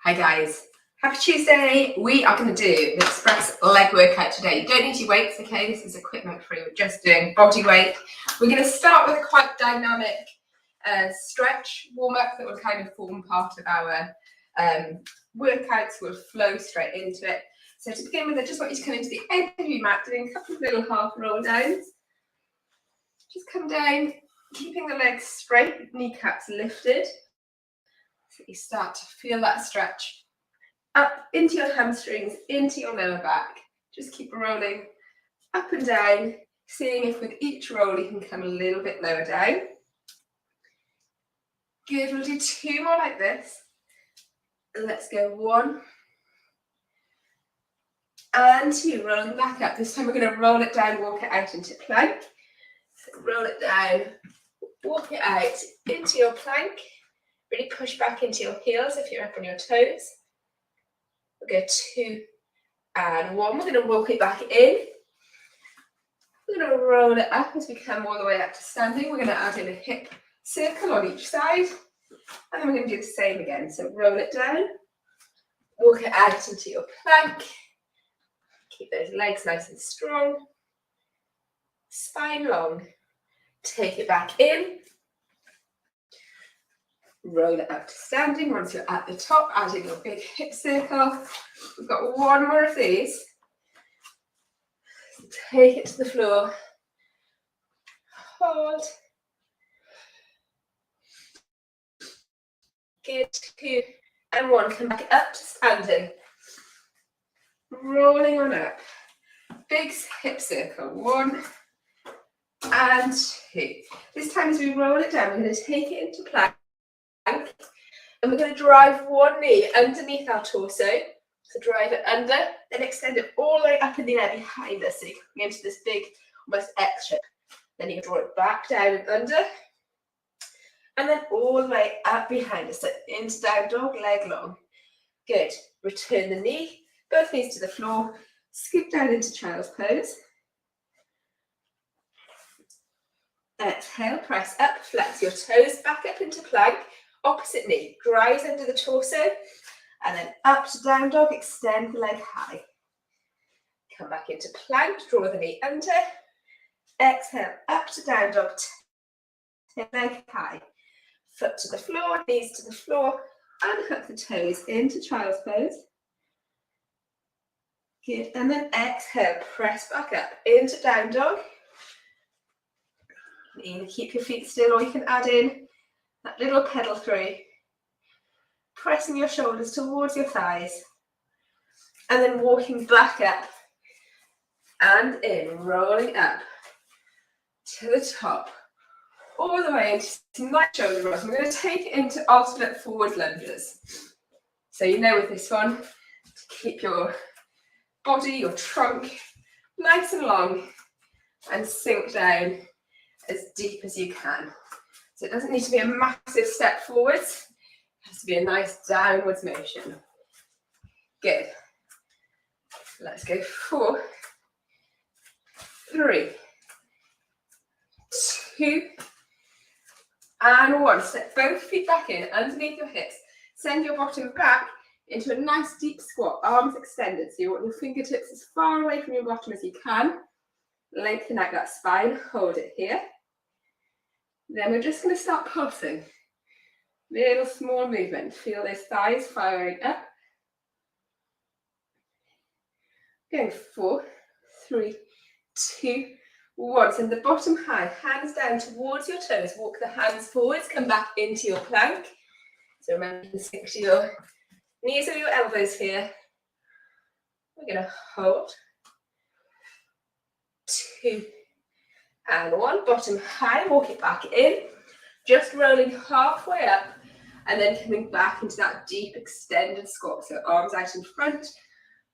Hi guys, happy Tuesday. We are going to do the express leg workout today. You don't need your weights, okay? This is equipment free. We're just doing body weight. We're going to start with a quite dynamic stretch warm-up that will kind of form part of our workouts. We'll flow straight into it. So to begin with, I just want you to come into the edge of your mat, doing a couple of little half roll downs. Just come down, keeping the legs straight, kneecaps lifted. So you start to feel that stretch up into your hamstrings, into your lower back. Just keep rolling up and down, seeing if with each roll you can come a little bit lower down. Good, we'll do two more like this. Let's go 1 and 2, rolling back up. This time we're going to roll it down, walk it out into plank. So roll it down, walk it out into your plank. Really push back into your heels if you're up on your toes. We'll go 2 and 1. We're going to walk it back in. We're going to roll it up as we come all the way up to standing. We're going to add in a hip circle on each side. And then we're going to do the same again. So roll it down, walk it out into your plank. Keep those legs nice and strong. Spine long. Take it back in. Roll it up to standing. Once you're at the top, add in your big hip circle. We've got one more of these. So take it to the floor. Hold. Good, 2 and 1. Come back up to standing. Rolling on up. Big hip circle. 1 and 2. This time as we roll it down, we're going to take it into plank. And we're going to drive one knee underneath our torso. So drive it under, then extend it all the way up in the air behind us. So you come into this big, almost X shape. Then you can draw it back down and under. And then all the way up behind us. So into down dog, leg long. Good. Return the knee, both knees to the floor. Scoop down into child's pose. Exhale, press up, flex your toes back up into plank. Opposite knee, drives under the torso, and then up to down dog, extend the leg high. Come back into plank, draw the knee under. Exhale, up to down dog, leg high. Foot to the floor, knees to the floor, unhook the toes into child's pose. Good, and then exhale, press back up into down dog. You can either keep your feet still or you can add in that little pedal through, pressing your shoulders towards your thighs, and then walking back up and in, rolling up to the top, all the way into some nice shoulder rolls. We're going to take it into alternate forward lunges. So you know with this one, to keep your body, your trunk, nice and long, and sink down as deep as you can. So it doesn't need to be a massive step forwards. It has to be a nice downwards motion. Good. Let's go 4, 3, 2, and 1. Step both feet back in underneath your hips. Send your bottom back into a nice deep squat, arms extended. So you want your fingertips as far away from your bottom as you can. Lengthen out that spine, hold it here. Then we're just going to start pulsing. Little small movement. Feel those thighs firing up. Going 4, 3, 2, 1. Send the bottom high, hands down towards your toes. Walk the hands forwards, come back into your plank. So remember to sink to your knees or your elbows here. We're going to hold. 2 and 1. Bottom high, walk it back in. Just rolling halfway up and then coming back into that deep extended squat. So arms out in front,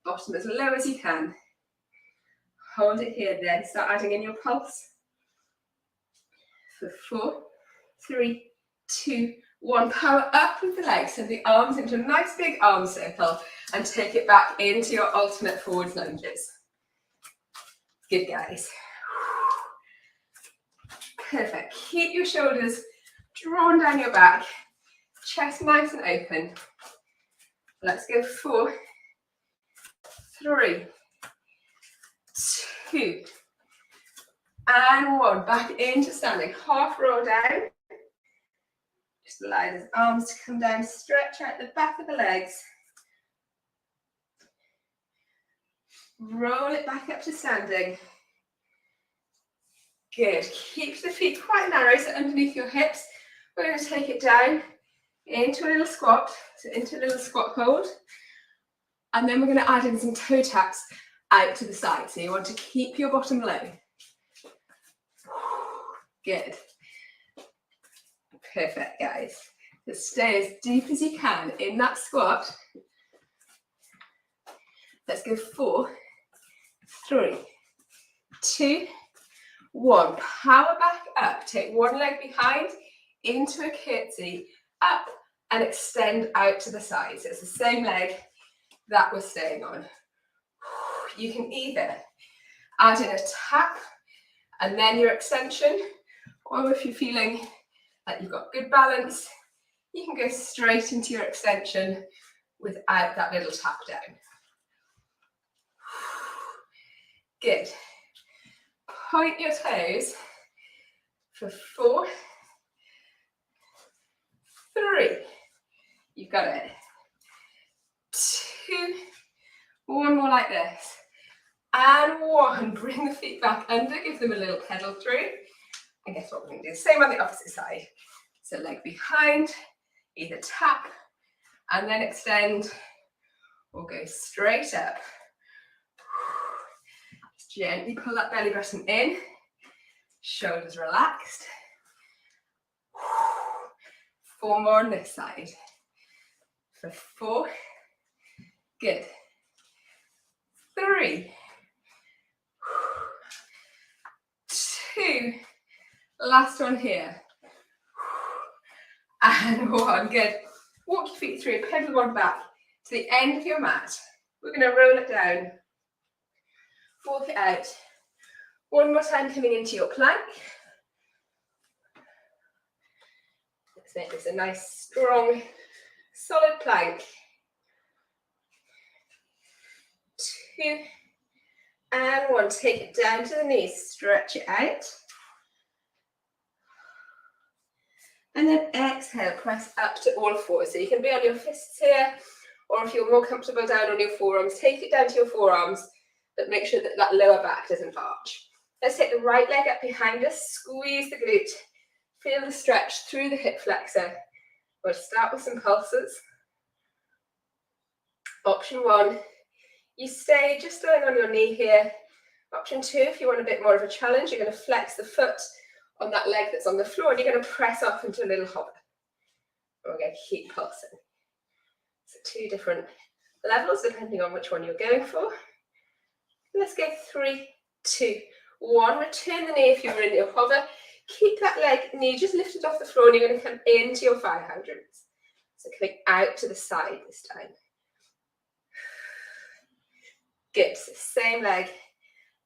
bottom as low as you can. Hold it here, then start adding in your pulse. For 4, 3, 2, 1. Power up with the legs. Send the arms into a nice big arm circle and take it back into your alternate forward lunges. Good, guys. Perfect. Keep your shoulders drawn down your back, chest nice and open. Let's go 4, 3, 2, and 1. Back into standing. Half roll down. Just allow those arms to come down. Stretch out the back of the legs. Roll it back up to standing. Good. Keep the feet quite narrow, so underneath your hips. We're going to take it down into a little squat, so into a little squat hold. And then we're going to add in some toe taps out to the side. So you want to keep your bottom low. Good. Perfect, guys. Just stay as deep as you can in that squat. Let's go 4, 3, 2, 1. Power back up. Take one leg behind into a curtsy, up and extend out to the side. So it's the same leg that we're staying on. You can either add in a tap and then your extension, or if you're feeling like you've got good balance, you can go straight into your extension without that little tap down. Good. Point your toes for 4, 3. You've got it. 2. One more like this. And 1. Bring the feet back under. Give them a little pedal through. And guess what we're going to do? Same on the opposite side. So leg behind, either tap and then extend, or go straight up. Just gently pull that belly button in. Shoulders relaxed. 4 more on this side. For 4. Good. 3. 2. Last one here. And 1. Good. Walk your feet through, pedal one back to the end of your mat. We're going to roll it down. Walk it out. One more time coming into your plank. Let's make this a nice, strong, solid plank. 2 and 1. Take it down to the knees, stretch it out. And then exhale, press up to all 4. So you can be on your fists here, or if you're more comfortable down on your forearms, take it down to your forearms, but make sure that that lower back doesn't arch. Let's take the right leg up behind us, squeeze the glute, feel the stretch through the hip flexor. We'll start with some pulses. Option 1, you stay just lying on your knee here. Option 2, if you want a bit more of a challenge, you're going to flex the foot on that leg that's on the floor, and you're going to press off into a little hover. And we're going to keep pulsing. So 2 different levels depending on which one you're going for. Let's go 3, 2, 1. Return the knee if you're in your hover. Keep that knee just lifted off the floor, and you're going to come into your 500s. So coming out to the side this time. Good. So same leg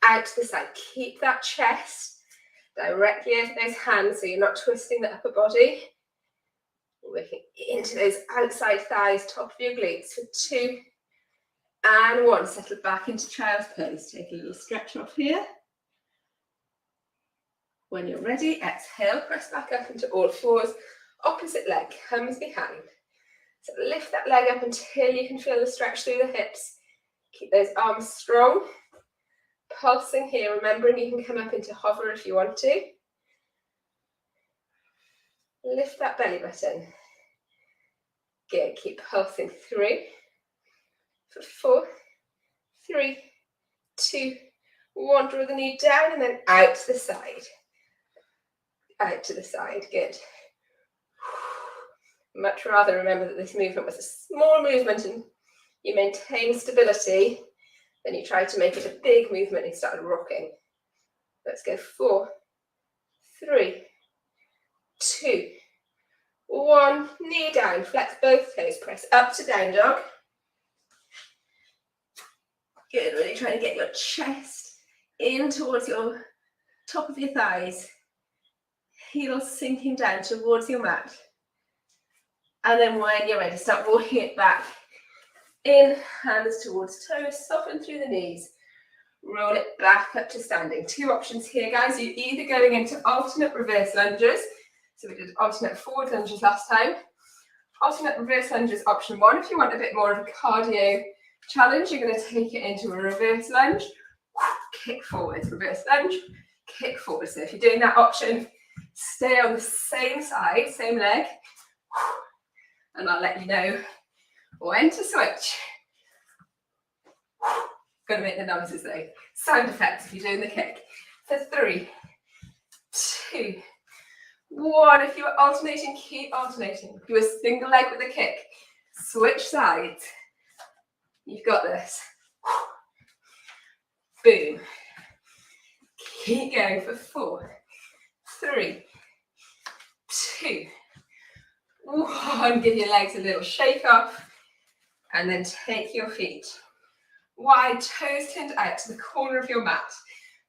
out to the side. Keep that chest directly into those hands so you're not twisting the upper body. Working into those outside thighs, top of your glutes for 2 and 1. Settle back into child's pose. Take a little stretch off here. When you're ready, exhale, press back up into all 4s. Opposite leg comes behind. So lift that leg up until you can feel the stretch through the hips. Keep those arms strong. Pulsing here, remembering you can come up into hover if you want to. Lift that belly button. Good, keep pulsing through. For 4, 3, 2, 1. Draw the knee down and then out to the side. Out to the side, good. Much rather remember that this movement was a small movement and you maintain stability. Then you try to make it a big movement and start rocking. Let's go 4, 3, 2, 1. Knee down, flex both toes, press up to down dog. Good, really trying to get your chest in towards your top of your thighs. Heels sinking down towards your mat. And then when you're ready, start walking it back in, hands towards toes, soften through the knees. Roll it back up to standing. Two options here, guys. You're either going into alternate reverse lunges. So we did alternate forward lunges last time. Alternate reverse lunges, option one. If you want a bit more of a cardio challenge, you're going to take it into a reverse lunge. Kick forward, reverse lunge, kick forward. So if you're doing that option, stay on the same side, same leg. And I'll let you know when to switch. Gonna make the noises though. Sound effects if you're doing the kick. So 3, 2, 1. If you are alternating, keep alternating. If you are single leg with a kick, switch sides. You've got this. Boom. Keep going for 4, 3, 2, 1. Give your legs a little shake off. And then take your feet wide, toes turned out to the corner of your mat.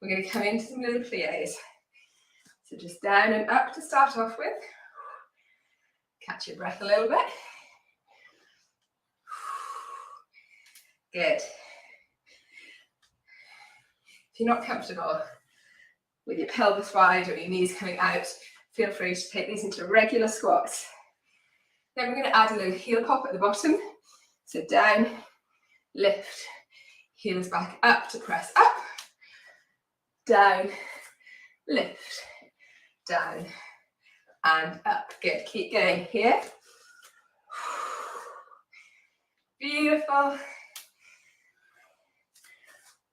We're going to come into some little pliés. So just down and up to start off with. Catch your breath a little bit. Good. If you're not comfortable with your pelvis wide or your knees coming out, feel free to take these into regular squats. Then we're going to add a little heel pop at the bottom. So down, lift, heels back up to press up, down, lift, down, and up. Good, keep going here. Beautiful.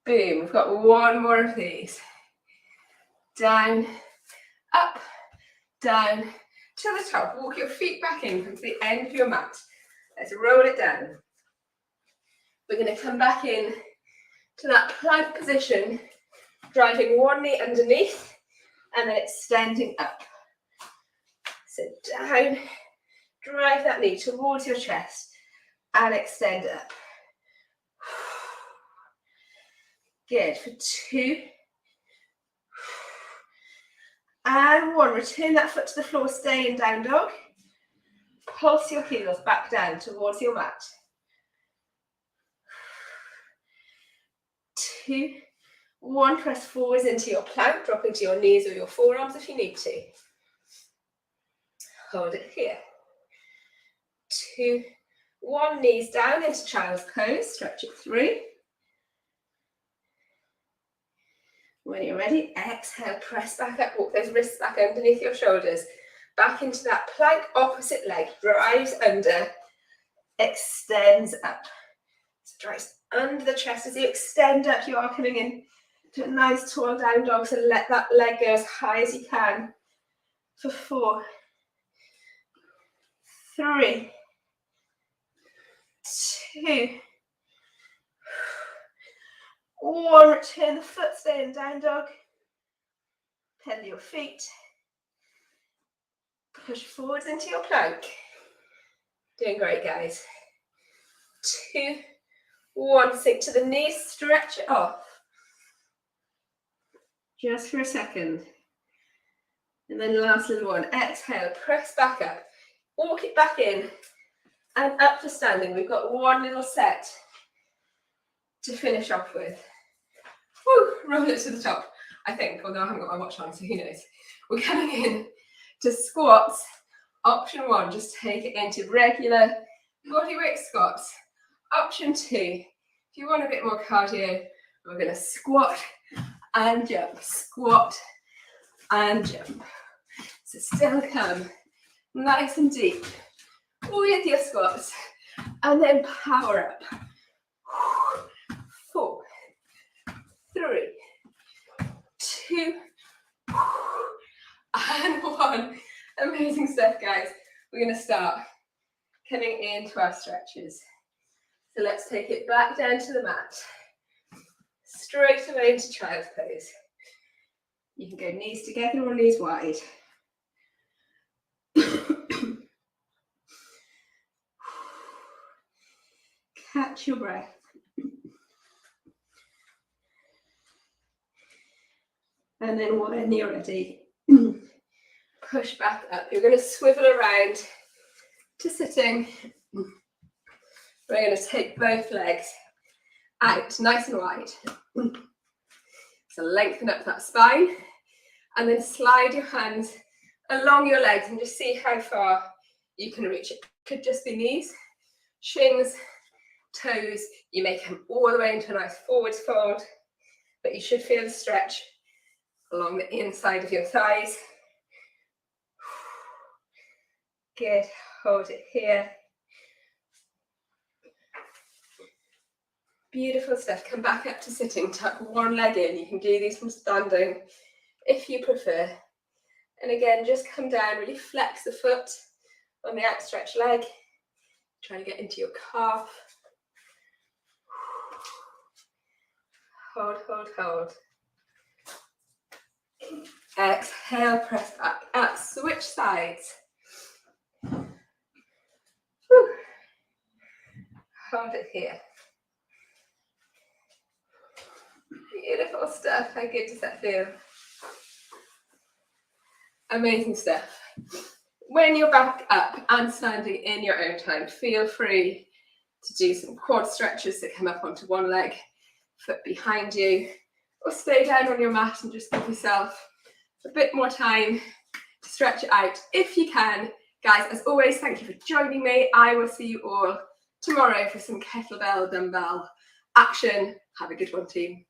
Boom, we've got one more of these. Down, up, down, to the top. Walk your feet back in from the end of your mat. Let's roll it down. We're going to come back in to that plank position, driving one knee underneath and then extending up. So down, drive that knee towards your chest and extend up. Good, for 2 and 1. Return that foot to the floor, stay in down dog. Pulse your heels back down towards your mat. 2, 1, press forwards into your plank, drop into your knees or your forearms if you need to. Hold it here. 2, 1, knees down into child's pose, stretch it through. When you're ready, exhale, press back up, walk those wrists back underneath your shoulders. Back into that plank, opposite leg, drives under, extends up. Drives under the chest. As you extend up, you are coming in to a nice tall down dog, so let that leg go as high as you can. For 4, 3, 2, 1. Return the foot, stay in down dog. Pedal your feet. Push forwards into your plank. Doing great, guys. 2, 1, sink to the knees, stretch it off. Just for a second. And then last little one, exhale, press back up. Walk it back in and up to standing. We've got one little set to finish off with. Woo, roll it to the top, I think, although I haven't got my watch on, so who knows. We're coming in to squats. Option 1, just take it into regular bodyweight squats. Option 2, if you want a bit more cardio, we're going to squat and jump, squat and jump. So still come nice and deep with your squats and then power up. 4, 3, 2, and 1. Amazing stuff, guys. We're going to start coming into our stretches. So let's take it back down to the mat. Straight away into child's pose. You can go knees together or knees wide. Catch your breath. And then when you're ready, push back up. You're going to swivel around to sitting. We're going to take both legs out nice and wide. So lengthen up that spine and then slide your hands along your legs and just see how far you can reach. It could just be knees, shins, toes. You may come all the way into a nice forwards fold, but you should feel the stretch along the inside of your thighs. Good, hold it here. Beautiful stuff. Come back up to sitting, tuck one leg in. You can do these from standing if you prefer. And again, just come down, really flex the foot on the outstretched leg. Try to get into your calf. Hold, hold, hold. Exhale, press back up, switch sides. Whew. Hold it here. Beautiful stuff. How good does that feel? Amazing stuff. When you're back up and standing in your own time, feel free to do some quad stretches that come up onto one leg, foot behind you, or stay down on your mat and just give yourself a bit more time to stretch it out if you can. Guys, as always, thank you for joining me. I will see you all tomorrow for some kettlebell dumbbell action. Have a good one, team.